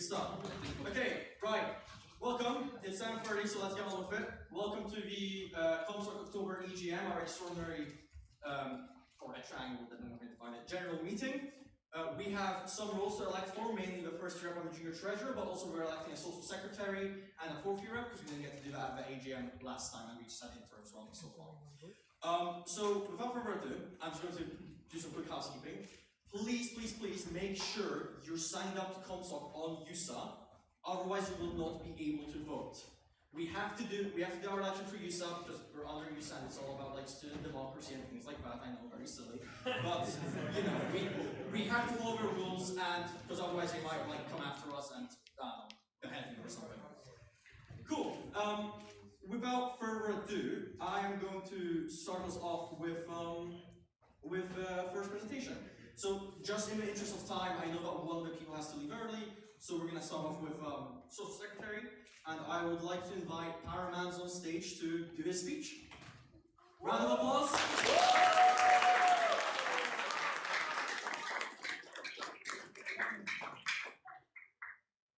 stuff. Okay, right. Welcome. It's 7:30, so let's get on with it. Welcome to the CompSoc October EGM, our extraordinary, or a triangle, depending on how you define it, general meeting. We have some roles to elect for, mainly the first year rep and the junior treasurer, but also we're electing a social secretary and a fourth year rep, because we didn't get to do that at the AGM last time, and we just had interims running so far. So without further ado, I'm just going to do some quick housekeeping. Please, please, please make sure you're signed up to CompSoc on USA, otherwise you will not be able to vote. We have to do our election for USA because we're under USA and it's all about like student democracy and things like that. I know, very silly. But you know, we have to follow the rules, and because otherwise they might like come after us and behead you or something. Cool. Without further ado, I am going to start us off with first presentation. So just in the interest of time, I know that one of the people has to leave early, so we're going to start off with social secretary, and I would like to invite Paramans on stage to do his speech. Round of applause.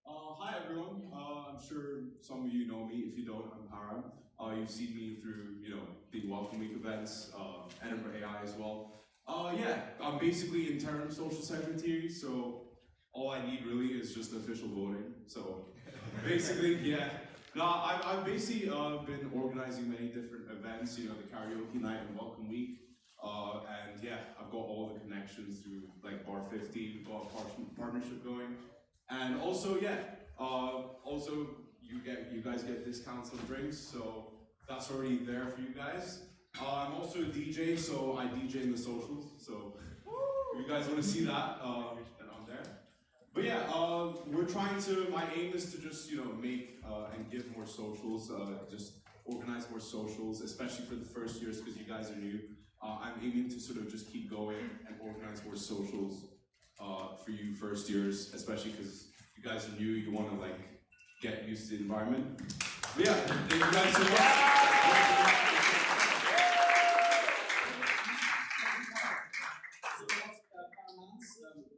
Hi everyone. I'm sure some of you know me. If you don't, I'm Param. You've seen me through, the Welcome Week events, Edinburgh AI as well. Yeah, I'm basically interim social secretary, so all I need really is just official voting. So basically, yeah. No, I've basically been organizing many different events, the karaoke night and Welcome Week. And yeah, I've got all the connections through like Bar 50, we've got a partnership going. And also, yeah, you guys get discounts on drinks, so that's already there for you guys. I'm also a DJ, so I DJ in the socials. So if you guys want to see that, then I'm there. But yeah, my aim is to just, make and give more socials, just organize more socials, especially for the first years, because you guys are new. I'm aiming to sort of just keep going and organize more socials for you first years, especially because you guys are new, you want to like get used to the environment. But yeah, thank you guys so much.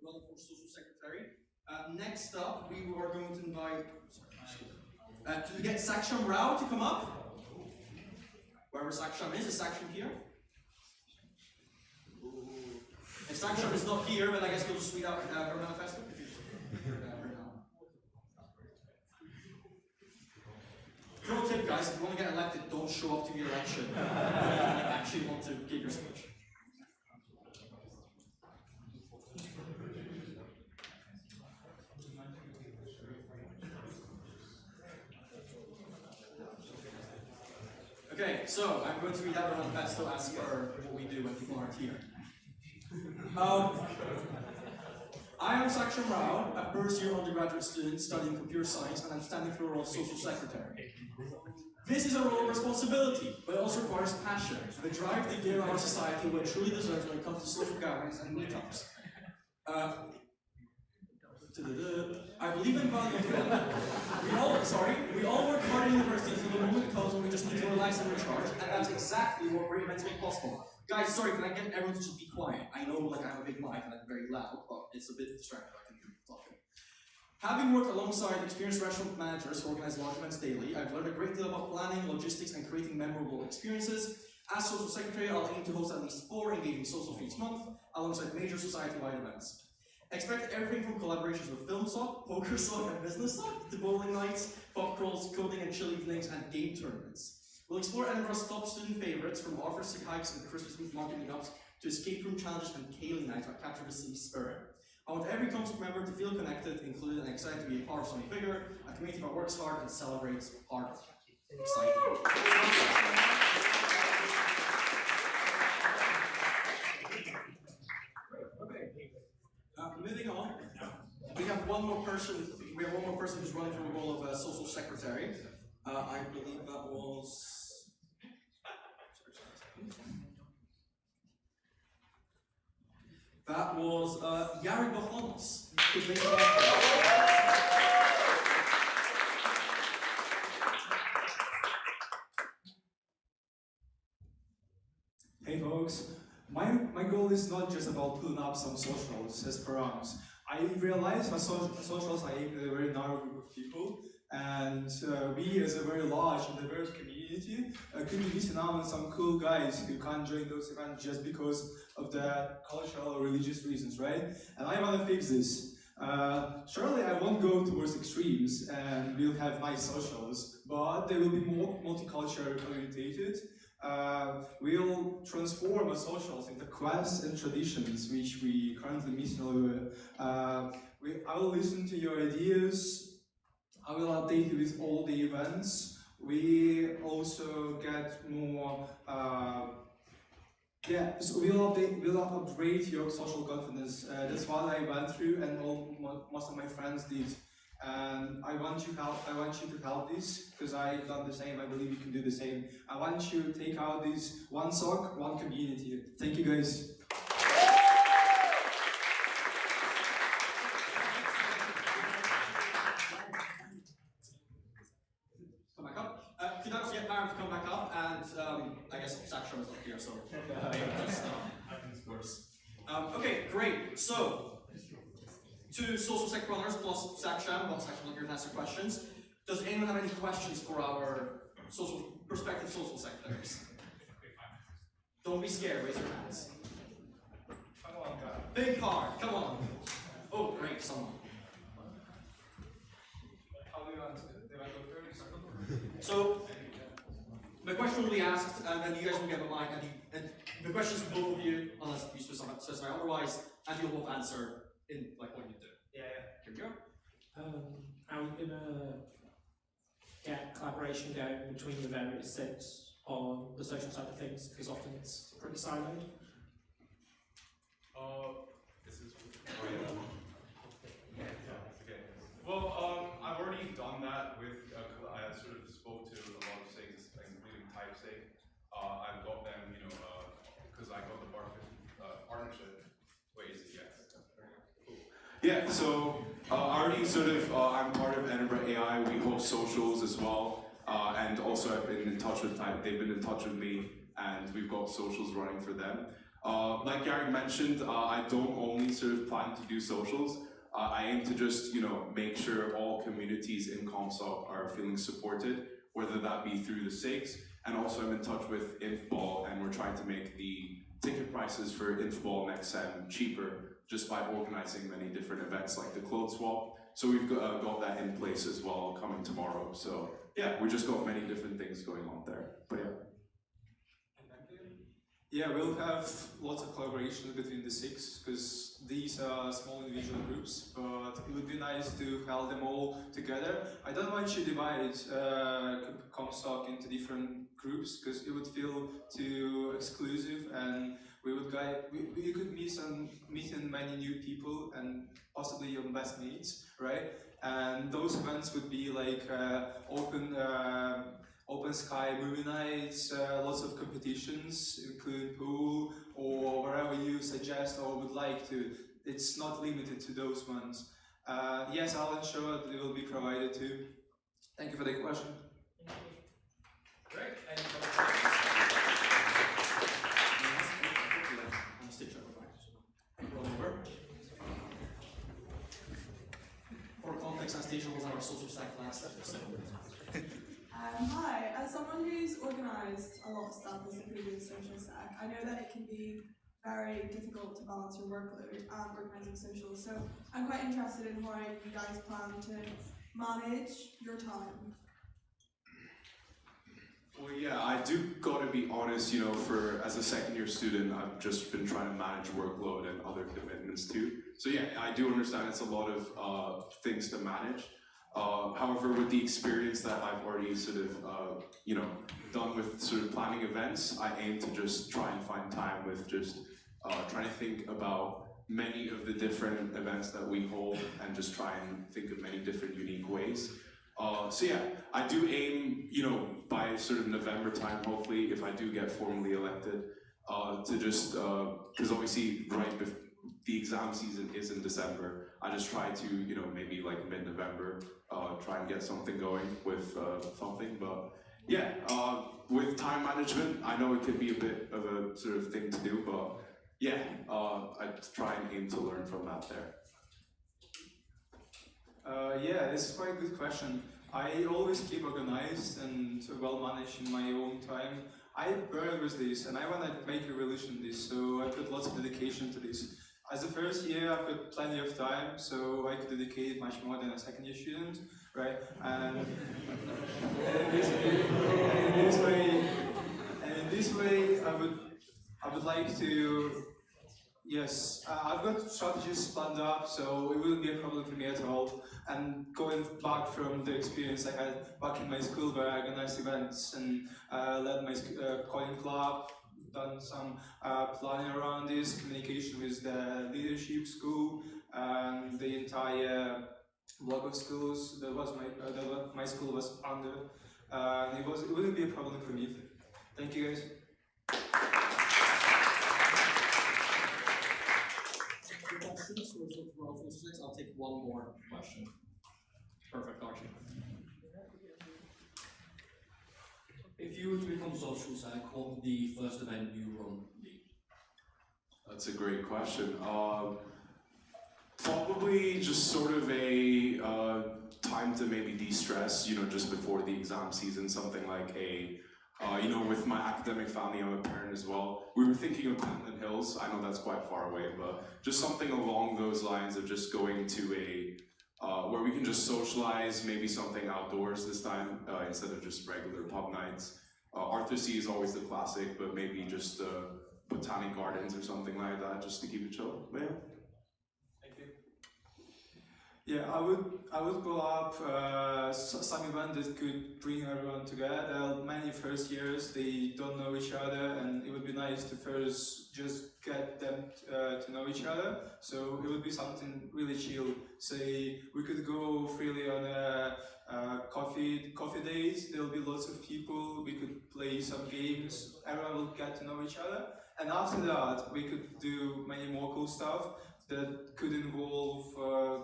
Running for social secretary. Next up, we are going to invite to get Saksham Rao to come up. Wherever Saksham is Saksham here? If Saksham is not here, then I guess we'll just read out her manifesto. Pro tip, guys, if you want to get elected, don't show up to the election. You actually want to give your speech. Okay, so I'm going to read out our manifesto as per what we do when people aren't here. I am Saksham Rao, a first-year undergraduate student studying computer science, and I'm standing for the role of social secretary. This is a role of responsibility, but it also requires passion, the drive to give our society what it truly deserves when it comes to social gatherings and meetups. I believe in value we all work hard in university until the moment comes when we just need to relax and recharge, and that's exactly what great events make possible. Guys, sorry, can I get everyone to just be quiet? I know like I have a big mic and I'm very loud, but it's a bit distracting. I can hear you talking. Having worked alongside experienced restaurant managers who organize large events daily, I've learned a great deal about planning, logistics, and creating memorable experiences. As social secretary, I'll aim to host at least 4 engaging socials each month, alongside major society-wide events. Expect everything from collaborations with CompSoc, PokerSoc, and BusinessSoc, to bowling nights, pub crawls, coding and chill evenings, and game tournaments. We'll explore Edinburgh's top student favorites, from office hikes and Christmas Eve market meetups to escape room challenges and Kaylee nights that capture the city spirit. I want every CompSoc member to feel connected, included, and excited to be a part of something bigger, a community that works hard and celebrates hard. Exciting. Moving on, we have one more person who's running for the role of social secretary. I believe that was Yari Bahamas. Hey folks, my goal is not just about pulling up some socials as per arms. I realize my socials are aimed at a very narrow group of people, and we as a very large and diverse community could be missing out on some cool guys who can't join those events just because of their cultural or religious reasons, right? And I want to fix this. Surely I won't go towards extremes and we'll have nice socials, but they will be more multicultural orientated. We'll transform our socials into quests and traditions which we currently miss all over. I will listen to your ideas. I will update you with all the events. We also get more. So we'll upgrade your social confidence. That's what I went through, and most of my friends did. And I want you to help this, because I've done the same. I believe you can do the same. I want you to take out this one sock, one community. Thank you, guys. Come back up. Could I also get Baron to come back up? And I guess Saksham is not here, so maybe just worse. Okay, great. So, two social sec runners plus Saksham, but Saksham will here to answer questions. Does anyone have any questions for our prospective social sectors? Don't be scared, raise your hands. Come on, guys. Big heart, come on. Oh, great, someone. How do you answer? Do I go first? So, the question will be asked, and then you guys will get a mic, and the questions for both of you, unless you specify otherwise, and you'll both answer in like what you do. Yeah. Here we go. Are we gonna get collaboration going between the various sets on the social side of things? Because often it's pretty siloed. This is. Oh yeah. Okay. Well, I've already done that with. I sort of spoke to a lot of SIGs, including TypeSig. I've got them, because I got the partnership. Wait, is it yes? Yeah, so I already I'm part of Edinburgh AI. We host socials as well, and also I've been in touch with they've been in touch with me, and we've got socials running for them. Like Gary mentioned, I don't only sort of plan to do socials. I aim to just make sure all communities in CompSoc are feeling supported, whether that be through the SIGs, and also I'm in touch with InfBall, and we're trying to make the ticket prices for InfBall next sem cheaper, just by organizing many different events like the clothes swap. So we've got that in place as well coming tomorrow. So yeah, we just got many different things going on there. But yeah. Yeah, we'll have lots of collaboration between the SIGs, because these are small individual groups, but it would be nice to have them all together. I don't want you to divide CompSoc into different groups, because it would feel too exclusive, and we could meet many new people and possibly your best mates, right? And those events would be like open sky movie nights, lots of competitions, including pool or wherever you suggest or would like to. It's not limited to those ones. Yes, I'll ensure that they will be provided too. Thank you for the question. Great. For context, Anastasia was our social sec last episode. Hi, as someone who's organised a lot of stuff as a previous social sec, I know that it can be very difficult to balance your workload and organising socials, so I'm quite interested in how you guys plan to manage your time. Well, yeah, I do gotta be honest, as a second year student, I've just been trying to manage workload and other commitments too. So yeah, I do understand it's a lot of things to manage. However, with the experience that I've already done with sort of planning events, I aim to just try and find time with just trying to think about many of the different events that we hold and just try and think of many different unique ways. So yeah, I do aim, by sort of November time, hopefully, if I do get formally elected, to just, because obviously the exam season is in December. I just try to, maybe like mid-November, try and get something going with something. But yeah, with time management, I know it can be a bit of a sort of thing to do, but yeah, I try and aim to learn from that there. Yeah, it's quite a good question. I always keep organized and well managed in my own time. I burn with this and I want to make a religion in this, so I put lots of dedication to this. As a first year, I've got plenty of time, so I could dedicate much more than a second year student, right? And in this way, I would like to. Yes, I've got strategies planned up, so it wouldn't be a problem for me at all. And going back from the experience I had back in my school where I organized events and led my coin club, done some planning around this, communication with the leadership school and the entire block of schools that was my school was under. It wouldn't be a problem for me. Thank you guys. Questions? We're all 46. I'll take one more question. Perfect, Archie. If you were to become social sec, what would the first event you run be? That's a great question. Probably just sort of a time to maybe de-stress, just before the exam season, something like with my academic family, I'm a parent as well. We were thinking of Pentland Hills. I know that's quite far away, but just something along those lines of just going to where we can just socialize, maybe something outdoors this time, instead of just regular pub nights. Arthur C is always the classic, but maybe just Botanic Gardens or something like that, just to keep it chill. But yeah. Yeah, I would pull up some event that could bring everyone together. Many first years, they don't know each other, and it would be nice to first just get them to know each other. So it would be something really chill. Say we could go freely on a coffee dates. There'll be lots of people. We could play some games. Everyone will get to know each other, and after that, we could do many more cool stuff that could involve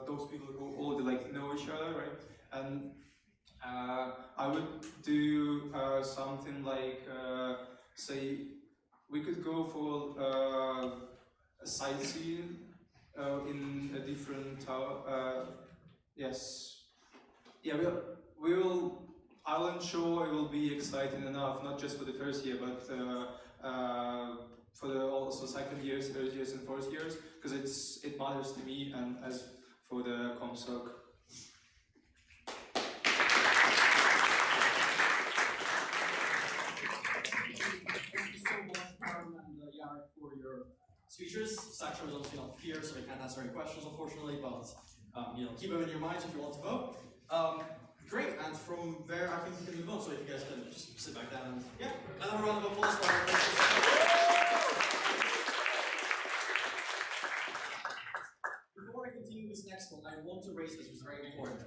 those people who already know each other, right? And I would do something like, say, we could go for a sightseeing in a different town. Yes, yeah, we will. I'm sure it will be exciting enough, not just for the first year, but for the also second years, third years, and fourth years, because it matters to me and as for the CompSoc. Thank you so much, Aaron and Jarek, for your speeches. Saksha was obviously not here, so he can't answer any questions, unfortunately, but keep them in your minds if you want to vote. Great, and from there I think we can move on, so if you guys can just sit back down and yeah, another round of applause for our Before I continue this next one, I want to raise this, which is very important.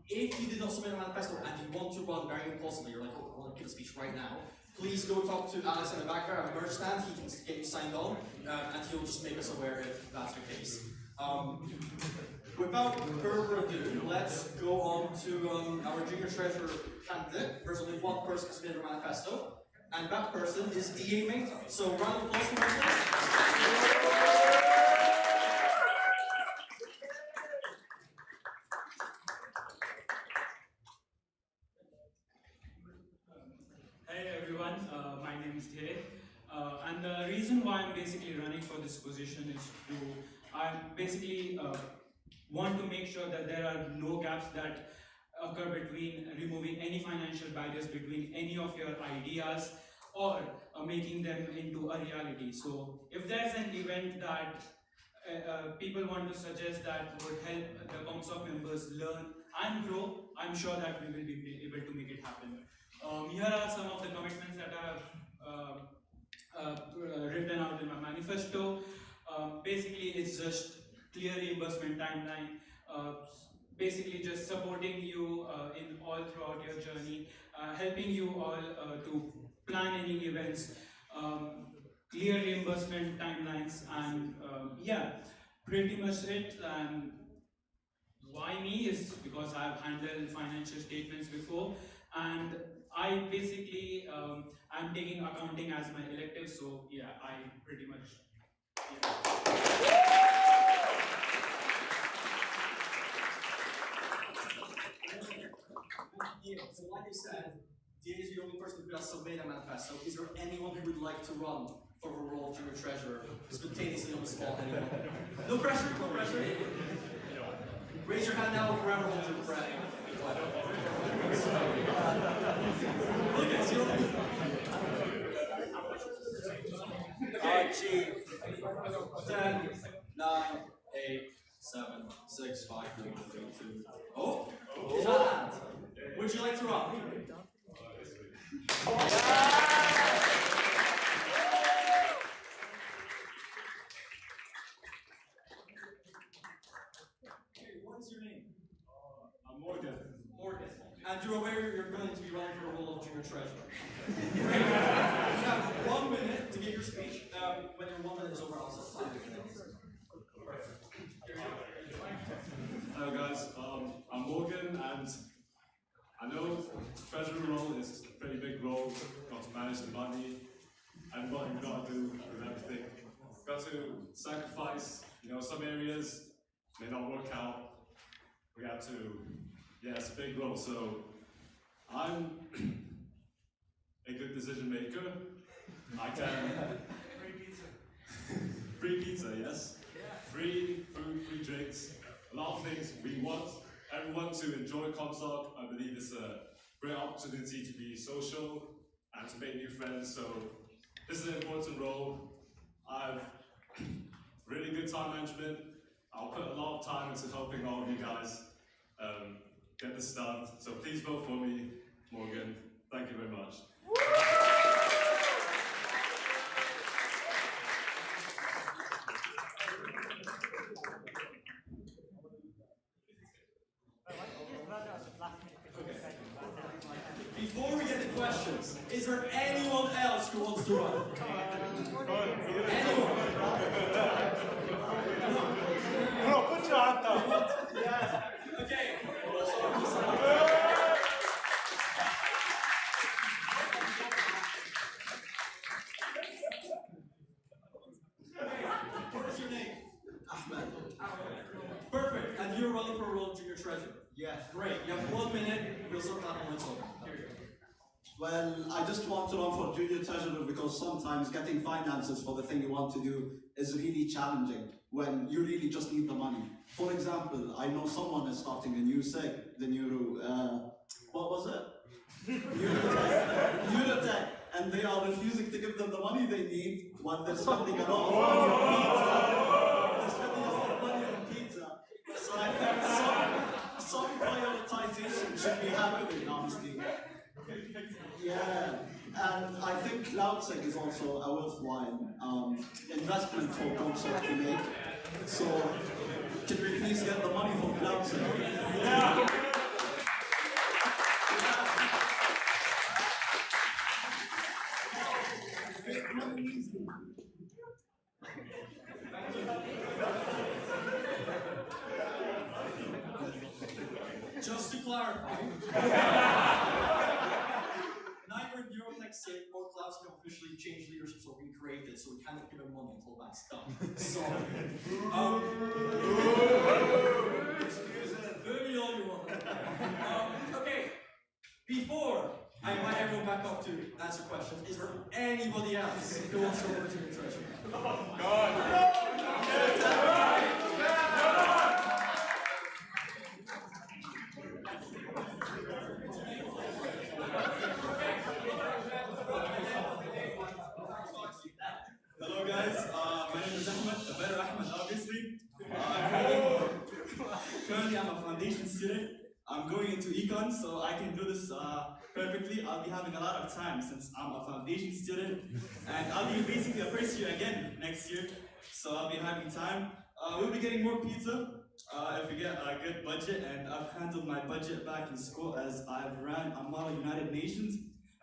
If you did not submit a manifesto and you want to run very impulsively, you're like, oh, I want to give a speech right now, please go talk to Alice in the back there, a merch stand, he can get you signed on, and he'll just make us aware if that's the case. Without further ado, let's go on to our junior treasurer candidate. There's only one person who submitted a manifesto, and that person is D.A. Mehta. So round of applause for Mehta. Hey everyone, my name is Dhey, and the reason why I'm basically running for this position is I basically want to make sure that there are no gaps that occur between removing any financial barriers between any of your ideas or making them into a reality. So if there's an event that people want to suggest that would help the CompSoc members learn and grow, I'm sure that we will be able to make it happen. Here are some of the commitments that I have written out in my manifesto. Basically, it's just clear reimbursement timeline, basically just supporting you in all throughout your journey, helping you all to plan any events, clear reimbursement timelines, and yeah, pretty much it. And why me is because I've handled financial statements before, and I basically I'm taking accounting as my elective, so yeah, I pretty much yeah. So is there anyone who would like to run for the role of Junior Treasurer, spontaneously on the spot? Anyone? No pressure, no pressure. Raise your hand now or forever hold your breath. Look at you. Okay. 10, 9, 8, 7, 6, 5, 4, 3, 2. Oh! Hand. Would you like to run? What is your name? I'm Morgan. Morgan. And you're aware you're going to be running for a role of Junior Treasurer. Great. You have 1 minute to give your speech. When your 1 minute is over, I'll stop time. Hello guys, I'm Morgan, and I know treasurer role is a pretty big role. Got to manage the money and what you've got to do with everything. Got to sacrifice, some areas may not work out. We have to, it's a big role. So I'm a good decision maker. I can. Free pizza. Free pizza, yes. Free food, free drinks. A lot of things. We want everyone to enjoy CompSoc. I believe it's a great opportunity to be social and to make new friends. So this is an important role. I've really good time management. I'll put a lot of time into helping all of you guys get this done. So please vote for me, Morgan. Thank you very much. Before we get to questions, is there anyone else who wants to run? Anyone? Bro, put your hand down. Yes. Okay. What is your name? Ahmed. Perfect. And you're running for a role of Junior Treasurer? Yes. Great. You have 1 minute. We'll sort that when it's over. Well, I just want to run for junior treasurer because sometimes getting finances for the thing you want to do is really challenging when you really just need the money. For example, I know someone is starting a new SIG, the new, what was it? Eurotech, and they are refusing to give them the money they need while they're spending a lot of money on pizza. They're spending a lot of money on pizza. So I think some prioritization should be happening, honestly. Yeah, and I think CloudSig is also a worthwhile investment for CompSoc to make. So, can we please get the money for CloudSig? Yeah. Just to clarify, neither Eurotech SIG or CloudSig have officially changed leadership or recreated, so we cannot give them money until that's done. So, maybe all you want. Okay, before I invite everyone back up to answer questions, is there anybody else who wants to over to the treasury? Hello guys, my name is Ahmed, a better Ahmed obviously. Currently I'm a foundation student. I'm going into econ, so I can do this perfectly. I'll be having a lot of time since I'm a foundation student, and I'll be basically a first year again next year, so I'll be having time. We'll be getting more pizza if we get a good budget, and I've handled my budget back in school as I've ran a model United Nations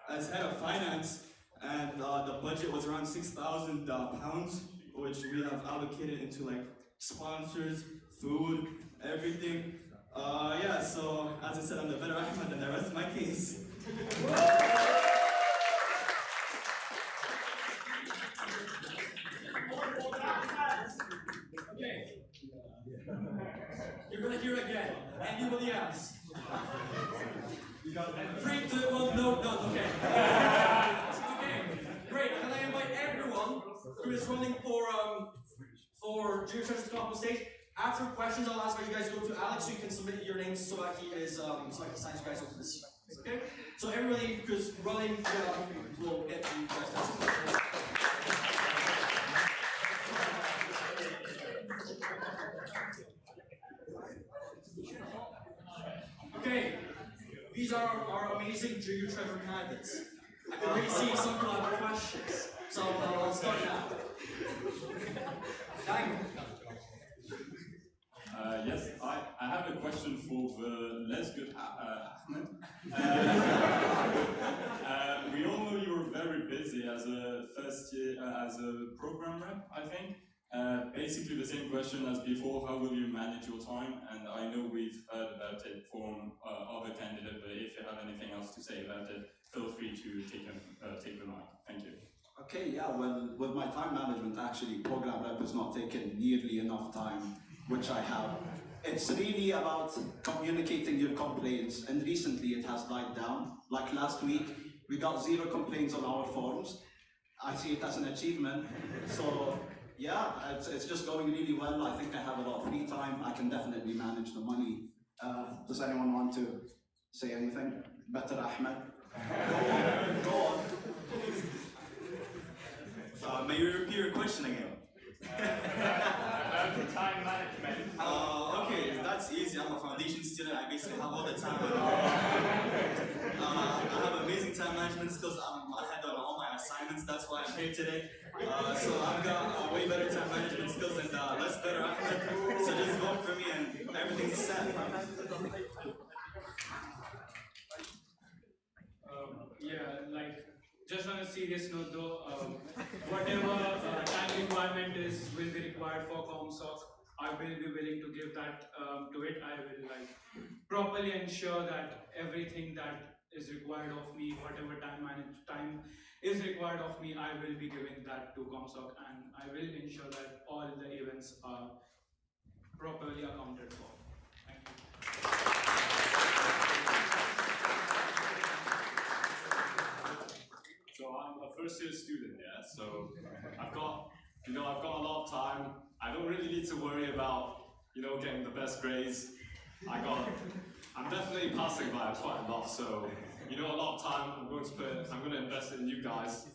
as head of finance. And the budget was around £6,000, which we have allocated into like sponsors, food, everything. Yeah, so as I said, I'm the better Ahmed, and I rest my case. Okay. You're gonna hear again. Anybody else? 3, 2, 1, no, okay. Okay. is running for Junior Treasure to come up on stage. After questions, I'll ask you guys to go to Alex so you can submit your names so that he is so I can sign you guys onto this. Okay? So everybody who's running will get you guys. Okay, these are our amazing Junior Treasure candidates. I can already see some people have questions, so I'll start now. Daniel. Yes, I have a question for the less good Ahmed. We all know you were very busy as a first year, as a program rep, I think. Basically the same question as before, how will you manage your time? And I know we've heard about it from other candidates, but if you have anything else to say about it, feel free to take the mic. Thank you. Okay, yeah, well, with my time management, actually, program rep has not taken nearly enough time, which I have. It's really about communicating your complaints, and recently it has died down. Like last week, we got 0 complaints on our forums. I see it as an achievement. So, yeah, it's just going really well. I think I have a lot of free time. I can definitely manage the money. Does anyone want to say anything? Better, Ahmed? Go on. May you repeat your question again? About the time management. Okay, that's easy. I'm a foundation student. I basically have all the time. I have amazing time management skills. I had done all my assignments. That's why I'm here today. So I've got way better time management skills and less better Ahmed. So just vote for me and everything's set. Yeah, like, just on a serious note though, whatever time requirement will be required for CompSoc, I will be willing to give that to it. I will like properly ensure that everything that is required of me, whatever time is required of me, I will be giving that to CompSoc, and I will ensure that all the events are properly accounted for. Thank you. So I'm a first year student, yeah, so I've got a lot of time. I don't really need to worry about, getting the best grades. I'm definitely passing by quite a lot, so, a lot of time I'm going to invest in you guys.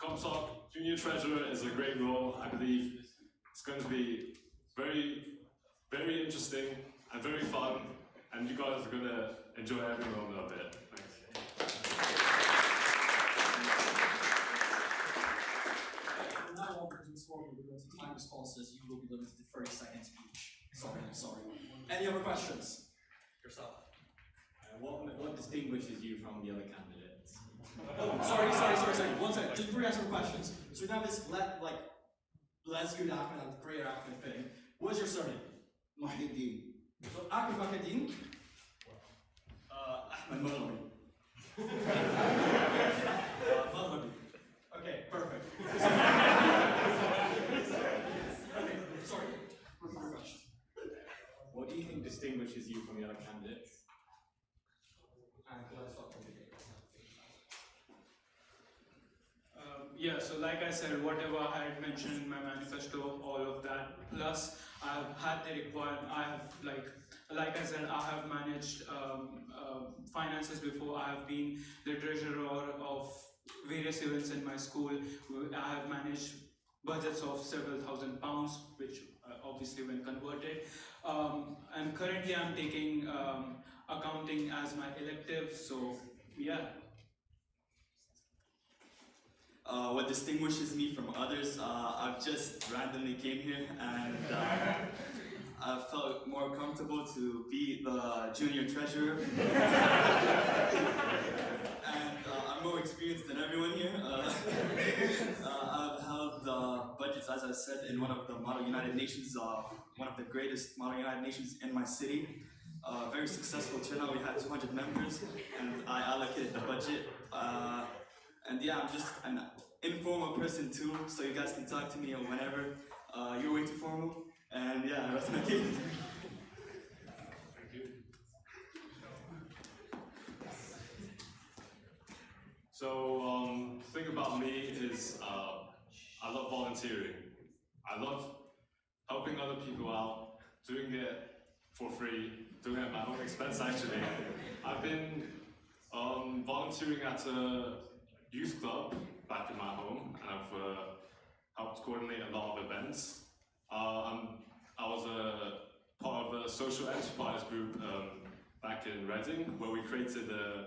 CompSoc Junior Treasurer is a great role. I believe it's going to be very, very interesting and very fun, and you guys are going to enjoy every moment of it. Thanks. Time responses, you will be limited to 30 seconds each. Sorry. Any other questions? Yourself. What distinguishes you from the other candidates? Oh, sorry. 1 second. Just before you ask some questions. So now this let's good Ahmed and great Ahmed thing. What's your surname? Muhyiddin. So Ahmed Muhyiddin. Ahmed Maghlabi. Maghlabi. Okay, perfect. Okay, sorry. Repeat your question. What do you think distinguishes you from the other candidates? Yeah, so like I said, whatever I had mentioned in my manifesto, all of that, plus I've had the required, like I said, I have managed finances before. I have been the treasurer of various events in my school. I have managed budgets of several £1,000s, which obviously when converted. And currently I'm taking accounting as my elective, so yeah. What distinguishes me from others, I've just randomly came here and I felt more comfortable to be the junior treasurer. And I'm more experienced than everyone here. I've held budgets, as I said, in one of the Model United Nations, one of the greatest Model United Nations in my city. Very successful turnout, we had 200 members, and I allocated the budget. And yeah, I'm just an informal person too, so you guys can talk to me whenever. You're way too formal, and yeah, that's my case. Thank you. So, the thing about me is I love volunteering. volunteering. I love helping other people out, doing it for free, doing it at my own expense actually. I've been volunteering at a youth club back in my home, and I've helped coordinate a lot of events. I was a part of a social enterprise group back in Reading, where we created a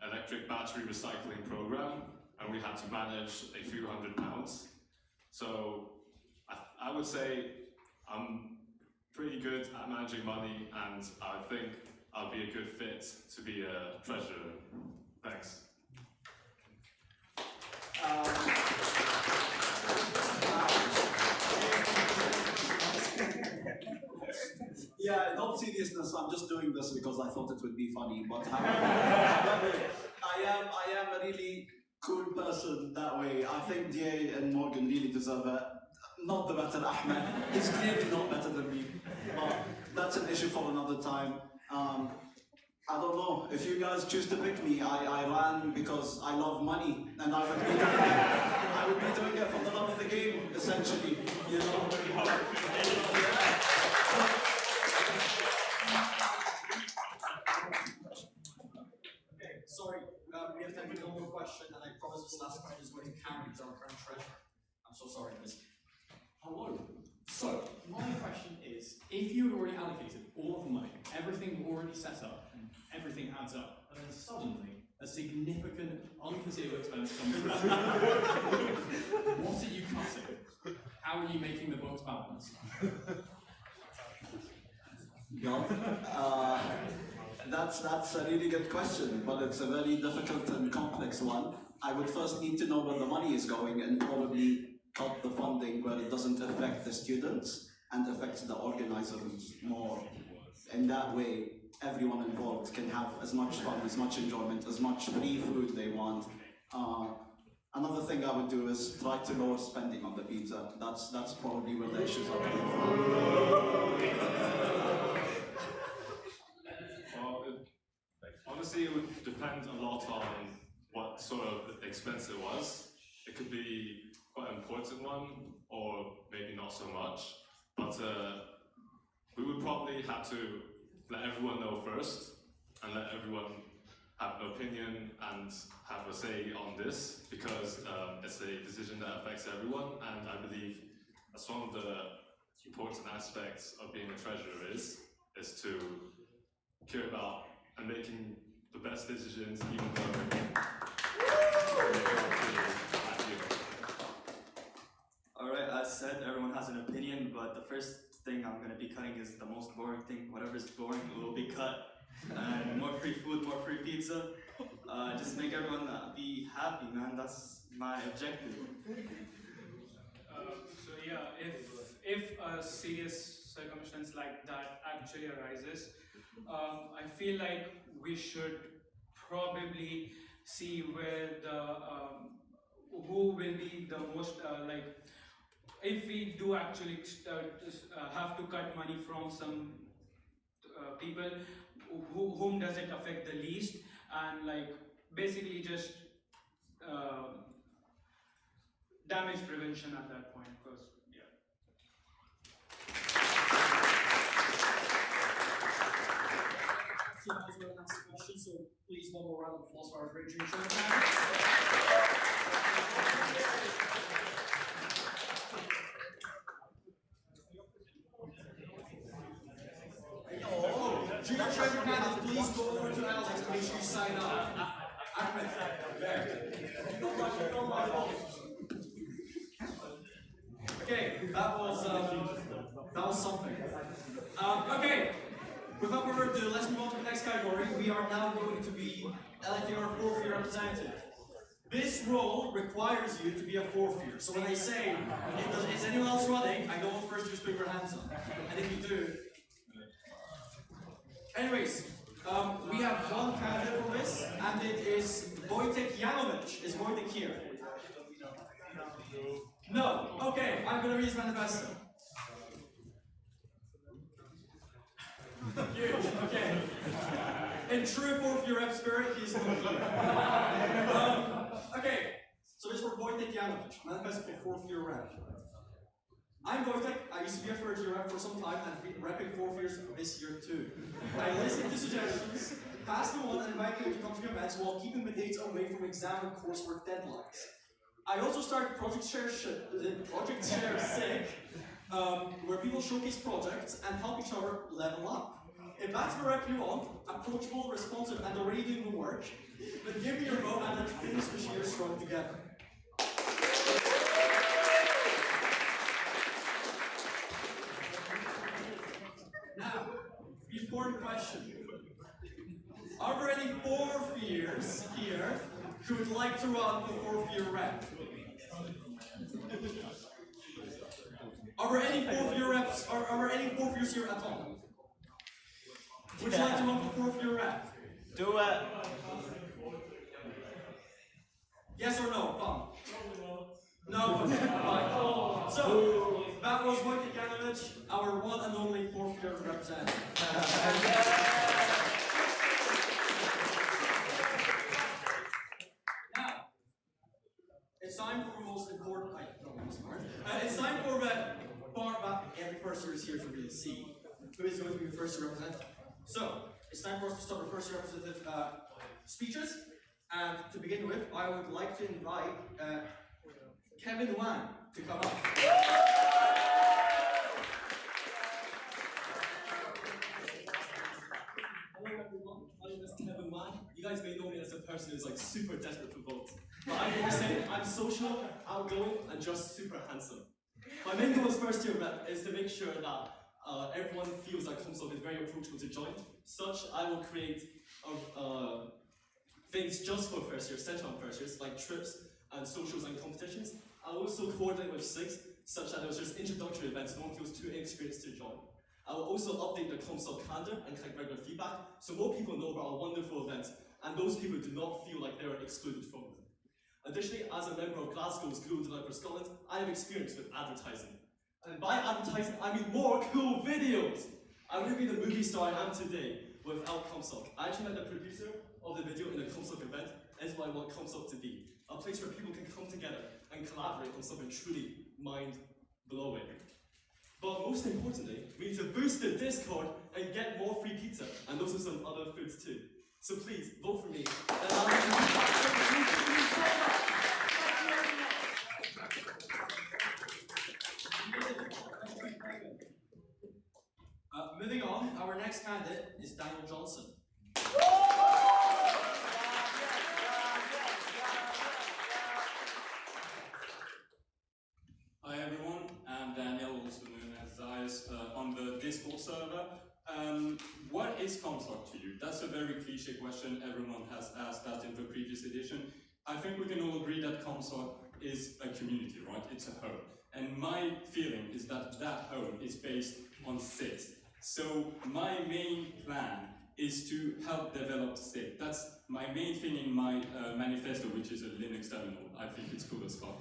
electric battery recycling program, and we had to manage a few £100. So I would say I'm pretty good at managing money, and I think I'll be a good fit to be a treasurer. Thanks. Yeah, in all seriousness, I'm just doing this because I thought it would be funny, but however, I am a really cool person that way. I think DA and Morgan really deserve it. Not the better Ahmed. He's clearly not better than me, but that's an issue for another time. I don't know, if you guys choose to pick me, I ran because I love money, and I would be doing it for the love of the game, essentially, you know? Okay, sorry, we have time for one more question, and I promise this last question is going to Karen, who's our current treasurer. I'm so sorry, miss. Hello. So, my question is, if you had already allocated all of the money, everything already set up, and everything adds up, and then suddenly a significant unforeseeable expense comes through, what are you cutting? How are you making the books balance? That's a really good question, but it's a very difficult and complex one. I would first need to know where the money is going and probably cut the funding where it doesn't affect the students and affects the organizers more. In that way, everyone involved can have as much fun, as much enjoyment, as much free food they want. Another thing I would do is try to lower spending on the pizza. That's probably where the issues are coming Well, honestly, it would depend a lot on what sort of expense it was. It could be quite an important one, or maybe not so much. But we would probably have to let everyone know first, and let everyone have an opinion and have a say on this, because it's a decision that affects everyone, and I believe that's one of the important aspects of being a treasurer is to care about and making the best decisions, even though Alright, as said, everyone has an opinion, but the first thing I'm going to be cutting is the most boring thing. Whatever's boring will be cut. And more free food, more free pizza. Just make everyone be happy, man. That's my objective. So yeah, if a serious circumstance like that actually arises, I feel like we should probably see where who will be the most if we do actually have to cut money from some people, whom does it affect the least, and basically just damage prevention at that point, because yeah. So that was our last question, so please one more round of applause for our great dream show. Junior treasure candidates, please go over to Alex to make sure you sign up. Ahmed, there. Don't my fault. Okay, that was something. Okay, without further ado, let's move on to the next category. We are now going to be electing our fourth year representative. This role requires you to be a fourth year. So when I say, is anyone else running? I don't want first just put your hands up. And if you do, anyways, we have one candidate for this, and it is Wojtek Janowicz. Is Wojtek here? No. Okay, I'm going to read his manifesto. Huge. Okay. In true fourth year rep spirit, he's not here. Okay. So it's for Wojtek Janowicz, manifest for 4th year rep. I'm Wojtek, I used to be a 3rd year rep for some time and been repping 4th years this year too. I listen to suggestions, pass them on and invite people to come to events while keeping the dates away from exam and coursework deadlines. I also started Project Share Sick, where people showcase projects and help each other level up. If that's the rep you want, approachable, responsive, and already doing the work, then give me your vote and let's finish this year strong together. Now, the important question. Are there any 4th years here who would like to run the 4th year rep? Are there any 4th year reps? Are there any 4th years here at all? Would you like to run the 4th year rep? Do it. Yes or no? Come. No? Okay, fine. So, that was Wojtek Janowicz, our one and only 4th year representative. Now, it's time for the most important, it's time for the part that every 1st year is here to really see. Who is going to be the 1st year representative? So, it's time for us to start the 1st year representative speeches. And to begin with, I would like to invite Kevin Wang to come up. Hello everyone, my name is Kevin Wang. You guys may know me as a person who's like super desperate for votes. But I'm always saying I'm social, outgoing, and just super handsome. My main goal as 1st year rep is to make sure that everyone feels like CompSoc is very approachable to join. Such, I will create things just for 1st year, centered on 1st years, like trips and socials and competitions. I'll also coordinate with SIGs, such that there's just introductory events, no one feels too inexperienced to join. I will also update the CompSoc calendar and collect regular feedback, so more people know about our wonderful events, and those people do not feel like they are excluded from them. Additionally, as a member of Glasgow's Google Developer Scotland, I have experience with advertising. And by advertising, I mean more cool videos! I wouldn't be the movie star I am today without CompSoc. I actually met the producer of the video in a CompSoc event, and is what I want CompSoc to be. A place where people can come together and collaborate on something truly mind-blowing. But most importantly, we need to boost the Discord and get more free pizza, and also some other foods too. So please, vote for me. Moving on, our next candidate is Daniel Johnson. Hi everyone, I'm Daniel, also known as Zayas on the Discord server. What is CompSoc to you? That's a very cliche question. Everyone has asked that in the previous edition. I think we can all agree that CompSoc is a community, right? It's a home. And my feeling is that that home is based on SIGs. So my main plan is to help develop SIG. That's my main thing in my manifesto, which is a Linux terminal. I think it's cool as fuck.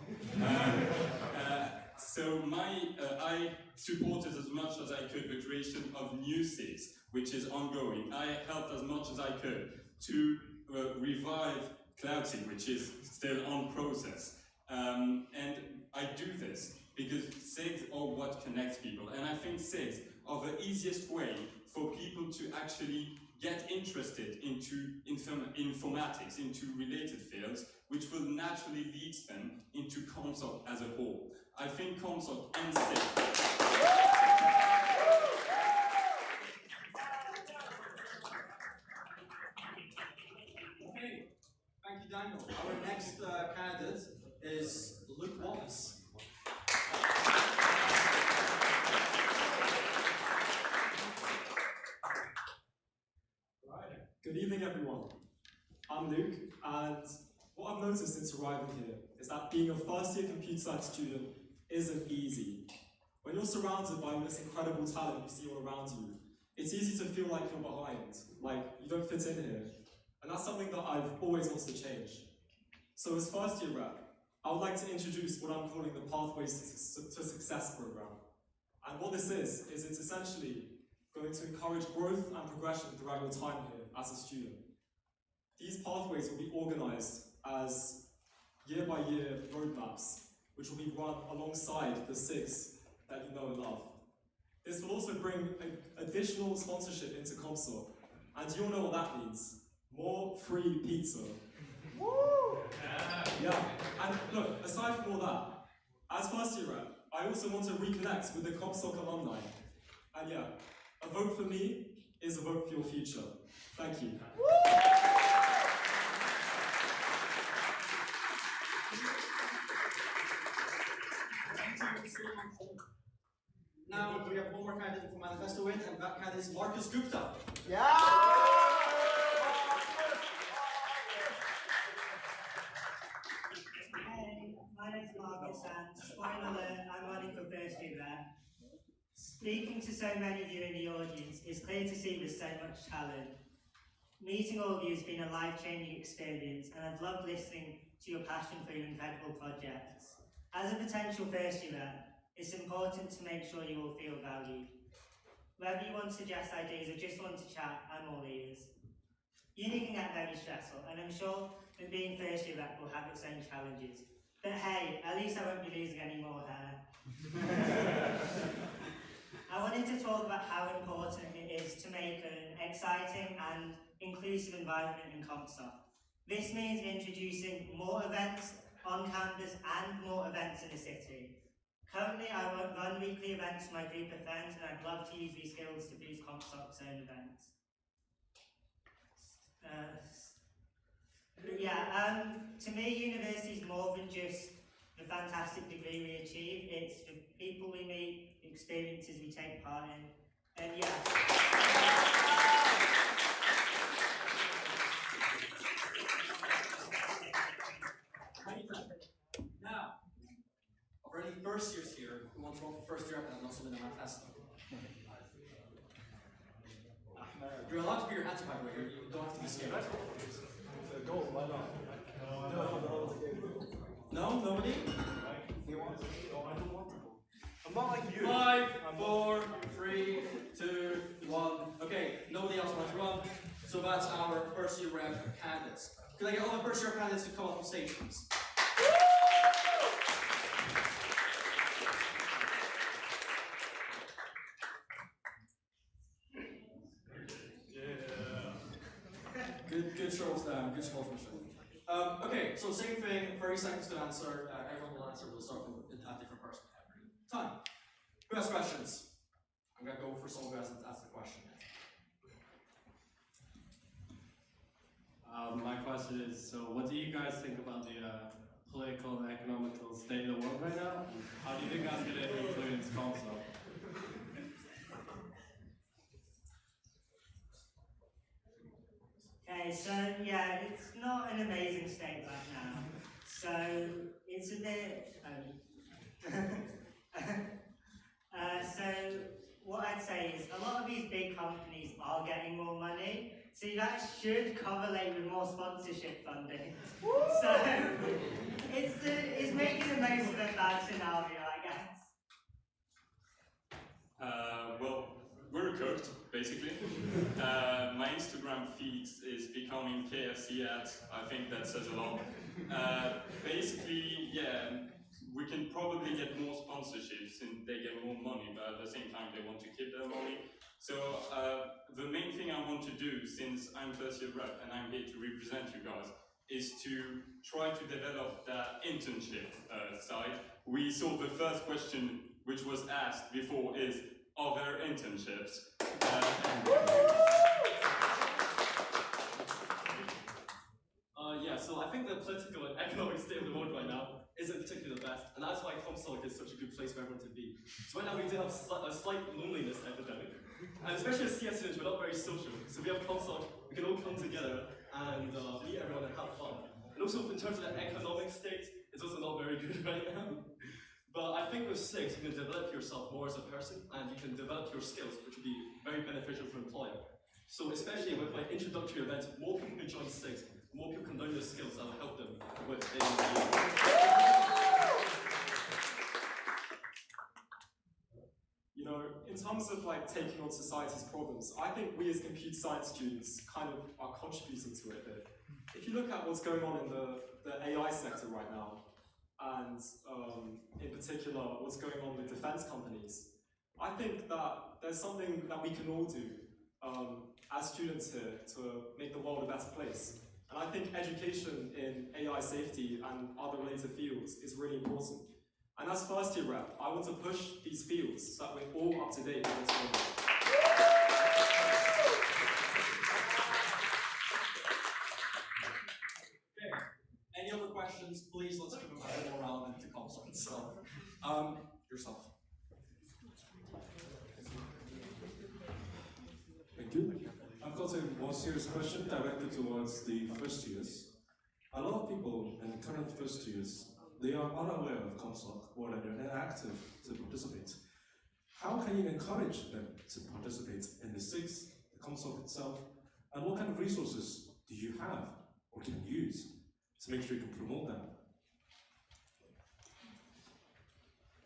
So I supported as much as I could the creation of new SIGs, which is ongoing. I helped as much as I could to revive CloudSig, which is still on process. And I do this because SIGs are what connects people. And I think SIGs are the easiest way for people to actually get interested into informatics, into related fields, which will naturally lead them into CompSoc as a whole. I think CompSoc and SIG. Okay, thank you, Daniel. Our next candidate is Luke Wallace. Good evening, everyone. I'm Luke, and what I've noticed since arriving here is that being a first-year computer science student isn't easy. When you're surrounded by all this incredible talent you see all around you, it's easy to feel like you're behind, like you don't fit in here. And that's something that I've always wanted to change. So as first-year rep, I would like to introduce what I'm calling the Pathways to Success program. And what this is it's essentially going to encourage growth and progression throughout your time here as a student. These pathways will be organized as year-by-year roadmaps, which will be run alongside the 6 that you know and love. This will also bring additional sponsorship into CompSoc, and you all know what that means. More free pizza. Woo! Yeah, and look, aside from all that, as first year rep, I also want to reconnect with the CompSoc alumni. And yeah, a vote for me is a vote for your future. Thank you. Now we have one more candidate for Manifesto win, and that candidate is Marcus Gupta. Yeah! Hey, my name's Marcus, and spoiler alert, I'm running for first year rep. Speaking to so many of you in the audience, it's clear to see there's so much talent. Meeting all of you has been a life-changing experience, and I've loved listening to your passion for your incredible projects. As a potential first year rep, it's important to make sure you all feel valued. Whether you want to suggest ideas or just want to chat, I'm all ears. Uni can get very stressful, and I'm sure that being first year rep will have its own challenges. But hey, at least I won't be losing any more hair. I wanted to talk about how important it is to make an exciting and inclusive environment in CompSoc. This means introducing more events on campus and more events in the city. Currently, I run weekly events for my group of friends, and I'd love to use these skills to boost CompSoc's own events. To me, university is more than just the fantastic degree we achieve. It's the people we meet, the experiences we take part in, and yeah. Now, already first years here who want to run for first year and also win a Manifesto. You're allowed to put your hands up, by the way. You don't have to be scared. Go, why not? No, nobody? I don't want to go. I'm not like you. 5, 4, 3, 2, 1. Okay, nobody else wants to run. So that's our first year rep candidates. Can I get all the first year candidates to come up on stage, please? Good shows there, good sportsmanship. Okay, so same thing, 30 seconds to answer. Everyone will answer, we'll start from a different person every time. Who has questions? I'm gonna go for someone who hasn't asked the question yet. My question is, so what do you guys think about the political and economical state of the world right now? And how do you think that's going to influence CompSoc? Okay, so yeah, it's not an amazing state right now. So it's a bit. So what I'd say is a lot of these big companies are getting more money, so that should correlate with more sponsorship funding. So it's making the most of a bad scenario, I guess. Well, we're cooked, basically. My Instagram feed is becoming KFC ads. I think that says a lot. Basically, yeah, we can probably get more sponsorships and they get more money, but at the same time they want to keep their money. So the main thing I want to do, since I'm first year rep and I'm here to represent you guys, is to try to develop that internship side. We saw the first question which was asked before is, are there internships? Yeah, so I think the political and economic state of the world right now isn't particularly the best, and that's why CompSoc is such a good place for everyone to be. So right now we do have a slight loneliness epidemic, and especially as CS students, we're not very social. So we have CompSoc, we can all come together and meet everyone and have fun. And also in terms of the economic state, it's also not very good right now. But I think with 6, you can develop yourself more as a person, and you can develop your skills, which will be very beneficial for employer. So especially with my introductory events, more people can join 6, more people can learn the skills that will help them with You know, in terms of like taking on society's problems, I think we as computer science students kind of are contributing to it a bit. If you look at what's going on in the the AI sector right now, and in particular what's going on with defense companies, I think that there's something that we can all do as students here to make the world a better place. And I think education in AI safety and other related fields is really important. And as first year rep, I want to push these fields so that we're all up to date with what's going on. Okay. Any other questions? Please, let's give a more round into CompSoc itself. Yourself. Thank you. I've got a more serious question directed towards the first years. A lot of people in current first years, they are unaware of CompSoc or they're inactive to participate. How can you encourage them to participate in the SIGs, the CompSoc itself, and what kind of resources do you have or can use to make sure you can promote that?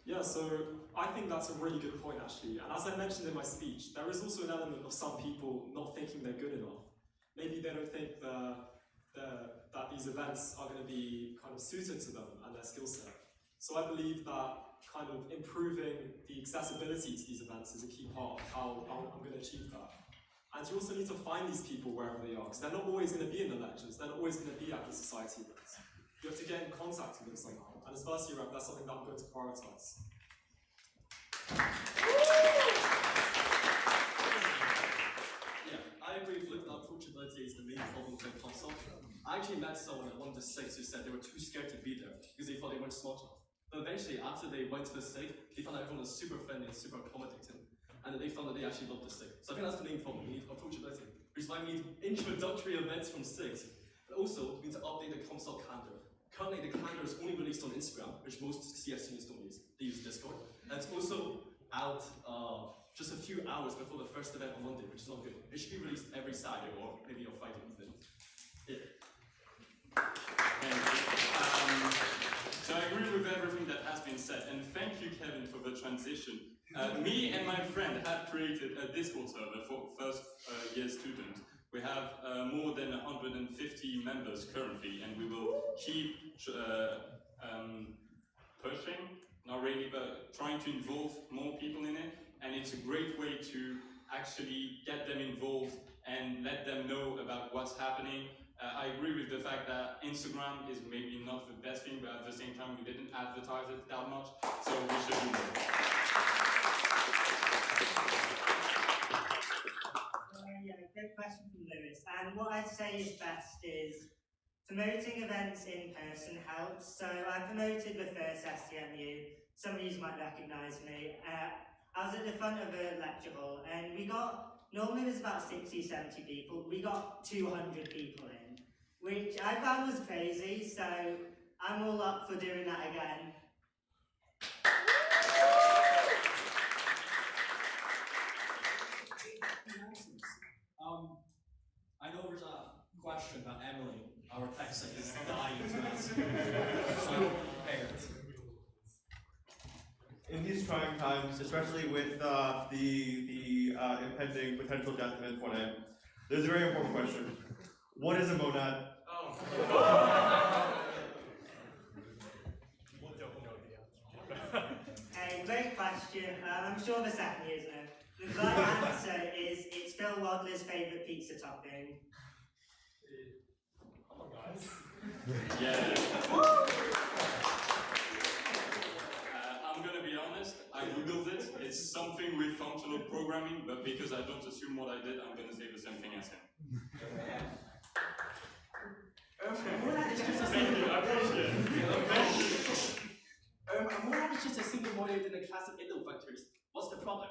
Yeah, so I think that's a really good point actually. And as I mentioned in my speech, there is also an element of some people not thinking they're good enough. Maybe they don't think that these events are going to be kind of suited to them and their skill set. So I believe that kind of improving the accessibility to these events is a key part of how I'm going to achieve that. And you also need to find these people wherever they are, because they're not always going to be in the lectures, they're not always going to be at the society events. You have to get in contact with them somehow. And as first year rep, that's something that I'm going to prioritize. Yeah, I agree with that approachability is the main problem with CompSoc. I actually met someone at one of the SIGs who said they were too scared to be there because they thought they weren't smart enough. But eventually, after they went to the SIG, they found out everyone was super friendly and super accommodating, and they found that they actually loved the SIG. So I think that's the main problem. We need approachability, which is why we need introductory events from SIGs. But also, we need to update the CompSoc calendar. Currently, the calendar is only released on Instagram, which most CS students don't use. They use Discord. And it's also out just a few hours before the first event on Monday, which is not good. It should be released every Saturday or maybe on Friday evening. Yeah. So I agree with everything that has been said, and thank you, Kevin, for the transition. Me and my friend have created a Discord server for first year students. We have more than 150 members currently, and we will keep pushing, not really, but trying to involve more people in it. And it's a great way to actually get them involved and let them know about what's happening. I agree with the fact that Instagram is maybe not the best thing, but at the same time, we didn't advertise it that much, so we should do more. Yeah, good question from Lewis. And what I'd say is best is promoting events in person helps. So I promoted the first STMU. Some of you might recognise me. I was at the front of the lecture hall, and we got, normally there's about 60, 70 people. We got 200 people in, which I found was crazy. So I'm all up for doing that again. I know there's a question that Emily, our tech sec, is dying to ask. So I'm prepared. In these trying times, especially with the impending potential death of F1A, there's a very important question. What is a monad? Great question. I'm sure the second years know. The right answer is it's Phil Wadler's favourite pizza topping. Come on, guys. Yeah. I'm gonna be honest, I googled it. It's something with functional programming, but because I don't assume what I did, I'm gonna say the same thing as him. Thank you, I appreciate it. Thank you. A monad is just a single module in a class of integral vectors. What's the problem?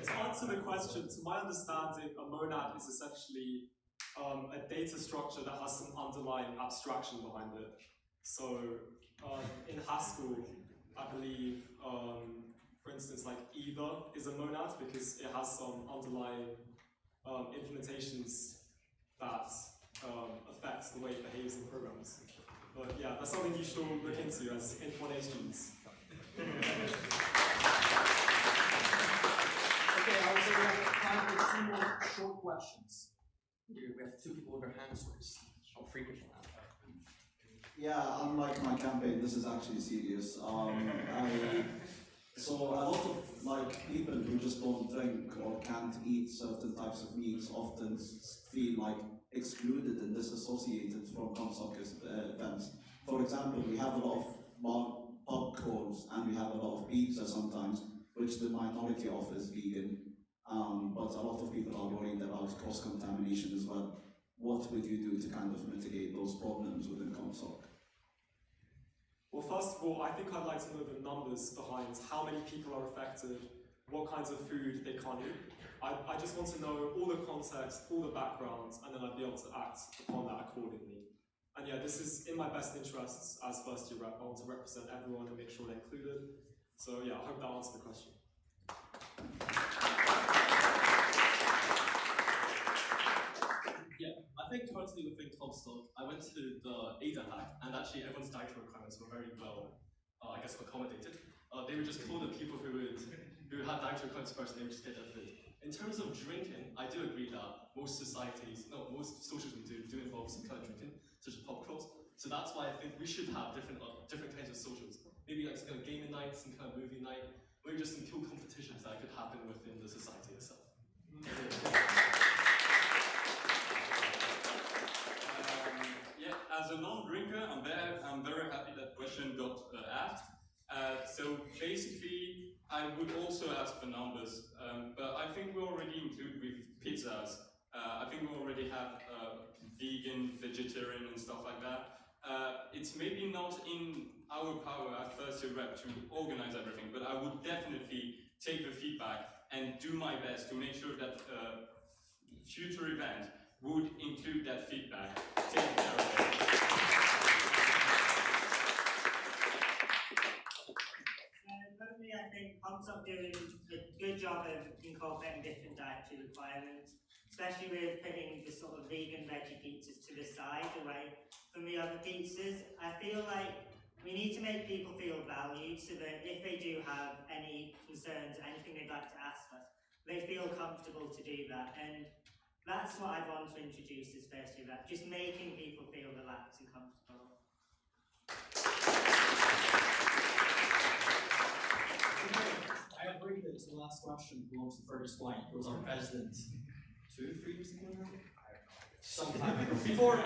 To answer the question, to my understanding, a monad is essentially a data structure that has some underlying abstraction behind it. So in Haskell, I believe, for instance, like either is a monad because it has some underlying implementations that affect the way it behaves in programs. But yeah, that's something you should all look into as Inf1A students. Okay, I would say we have time for 2 more short questions. We have two people with their hands raised. How freakish is that? Yeah, unlike my campaign, this is actually serious. So a lot of like people who just don't drink or can't eat certain types of meats often feel like excluded and disassociated from CompSoc events. For example, we have a lot of pub crawls and we have a lot of pizza sometimes, which the minority offers vegan. But a lot of people are worried about cross-contamination as well. What would you do to kind of mitigate those problems within CompSoc? Well, first of all, I think I'd like to know the numbers behind how many people are affected, what kinds of food they can't eat. I just want to know all the context, all the background, and then I'd be able to act upon that accordingly. And yeah, this is in my best interests as first year rep. I want to represent everyone and make sure they're included. So yeah, I hope that answers the question. Yeah, I think currently within CompSoc, I went to the ADA hack, and actually everyone's dietary requirements were very well, I guess, accommodated. They would just call the people who had dietary requirements first, and they would just get their food. In terms of drinking, I do agree that most socials we do involve some kind of drinking, such as pub crawls. So that's why I think we should have different kinds of socials. Maybe like some kind of gaming night, some kind of movie night, maybe just some cool competitions that could happen within the society itself. Yeah, as a non-drinker, I'm very happy that question got asked. So basically, I would also ask for numbers, but I think we already include with pizzas. I think we already have vegan, vegetarian, and stuff like that. It's maybe not in our power as first year rep to organize everything, but I would definitely take the feedback and do my best to make sure that future event would include that feedback. Take care of it. Personally, I think CompSoc doing a good job of incorporating different dietary requirements, especially with putting the sort of vegan veggie pizzas to the side away from the other pizzas. I feel like we need to make people feel valued so that if they do have any concerns, anything they'd like to ask us, they feel comfortable to do that. And that's what I'd want to introduce as first year rep, just making people feel relaxed and comfortable. I agree that the last question belongs to Fergus White, who was our president 2-3 years ago now? Some time ago. Before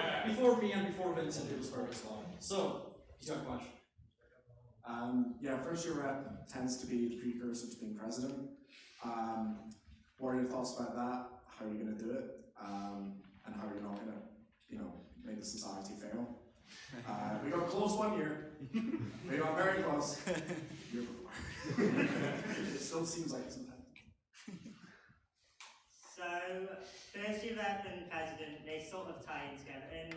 me and before Vincent, it was Fergus White. So, he's got a question. Yeah, first year rep tends to be the precursor to being president. What are your thoughts about that? How are you going to do it? And how are you not going to, make the society fail? We got close one year. We got very close. Year before. It still seems like it sometimes. So, first year rep and president, they sort of tie in together, and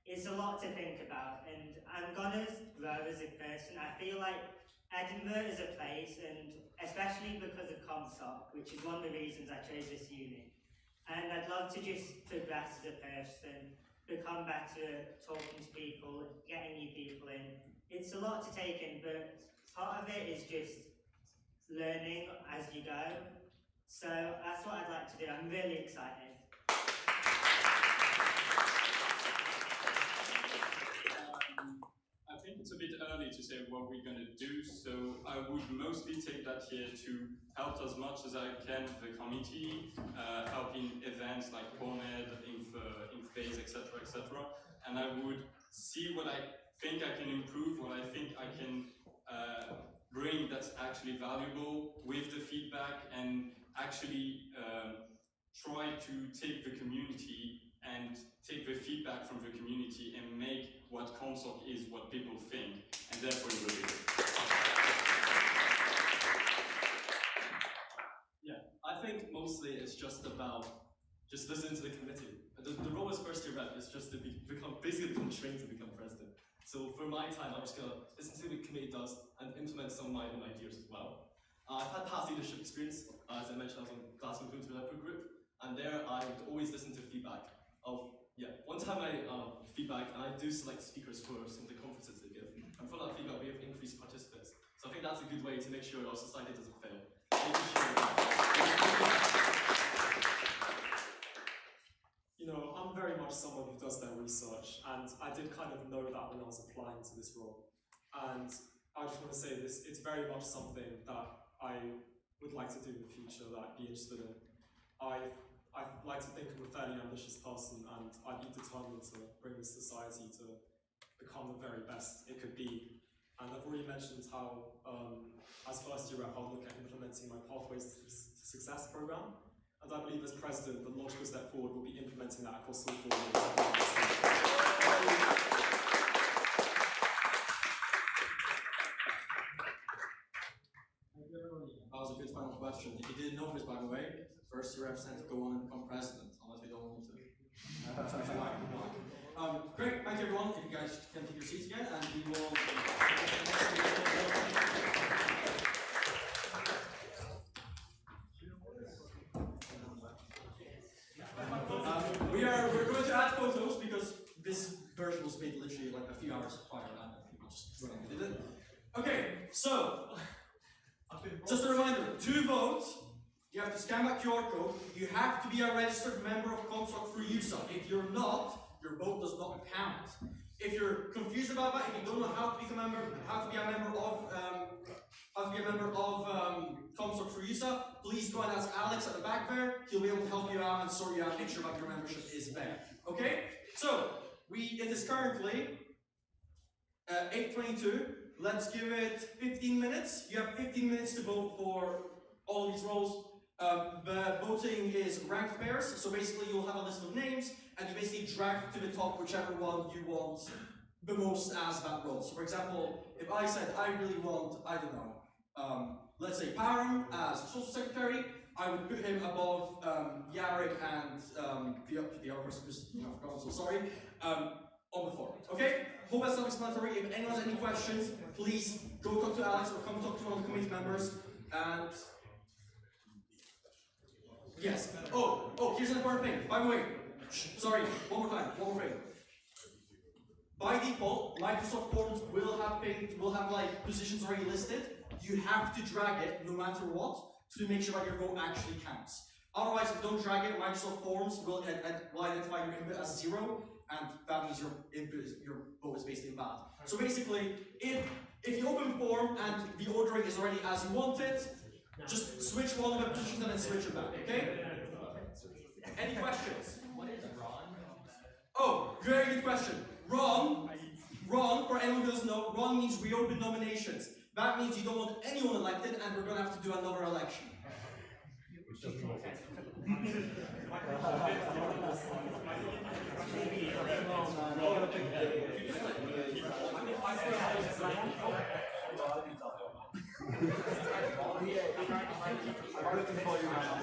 it's a lot to think about. And I'm gonna grow as a person. I feel like Edinburgh is a place, and especially because of CompSoc, which is one of the reasons I chose this uni. And I'd love to just progress as a person, become better, talking to people, getting new people in. It's a lot to take in, but part of it is just learning as you go. So that's what I'd like to do. I'm really excited. I think it's a bit early to say what we're going to do, so I would mostly take that here to help as much as I can the committee, help in events like POMED, InfBase, etc., etc. And I would see what I think I can improve, what I think I can bring that's actually valuable with the feedback, and actually try to take the community and take the feedback from the community and make what CompSoc is what people think, and therefore it will be good. Yeah, I think mostly it's just about just listening to the committee. The role as first year rep is just to become trained to become president. So for my time, I'm just gonna listen to what the committee does and implement some of my own ideas as well. I've had past leadership experience. As I mentioned, I was on Glasgow Influence Developer Group, and there I would always listen to feedback. One time I feedback, and I do select speakers for some of the conferences they give. And from that feedback, we have increased participants. So I think that's a good way to make sure our society doesn't fail. and I did kind of know that when I was applying to this role. And I just want to say this, it's very much something that I would like to do in the future, that I'd be interested in. I like to think I'm a fairly ambitious person, and I'd be determined to bring this society to become the very best it could be. And I've already mentioned how, as first year rep, I'll look at implementing my Pathways to Success program. And I believe as president, the logical step forward will be implementing that across all 4 years. That was a good final question. If you didn't notice, by the way, first year reps tend to go on and become president, unless they don't want to. Great, thank you everyone. If you guys can take your seats again, and we will. We're going to add photos because this version was made literally like a few hours prior, and people just did it. Okay, so just a reminder: to vote, you have to scan that QR code. You have to be a registered member of CompSoc through USA. If you're not, your vote does not count. If you're confused about that, if you don't know how to become a member, how to be a member of CompSoc through USA, please go and ask Alex at the back there. He'll be able to help you out and sort you out, make sure that your membership is there. Okay? So it is currently 8:22. Let's give it 15 minutes. You have 15 minutes to vote for all these roles. The voting is ranked pairs, so basically you'll have a list of names, and you basically drag to the top whichever one you want the most as that role. So for example, if I said I really want, I don't know, let's say Param as social secretary, I would put him above Yarek and the other person who's not forgotten, so sorry, on the form. Okay? Hope that's self-explanatory. If anyone has any questions, please go talk to Alex or come talk to one of the committee members. And yes. Oh, here's an important thing. By the way, sorry, one more thing. By default, Microsoft Forms will have like positions already listed. You have to drag it no matter what to make sure that your vote actually counts. Otherwise, if you don't drag it, Microsoft Forms will identify your input as 0, and that means your vote is basically invalid. So basically, if you open the form and the ordering is already as you want it, just switch one of the positions and then switch it back, okay? Any questions? What is Ron? Oh, very good question. Ron, for anyone who doesn't know, Ron means reopen nominations. That means you don't want anyone elected, and we're going to have to do another election. I'm looking for you now.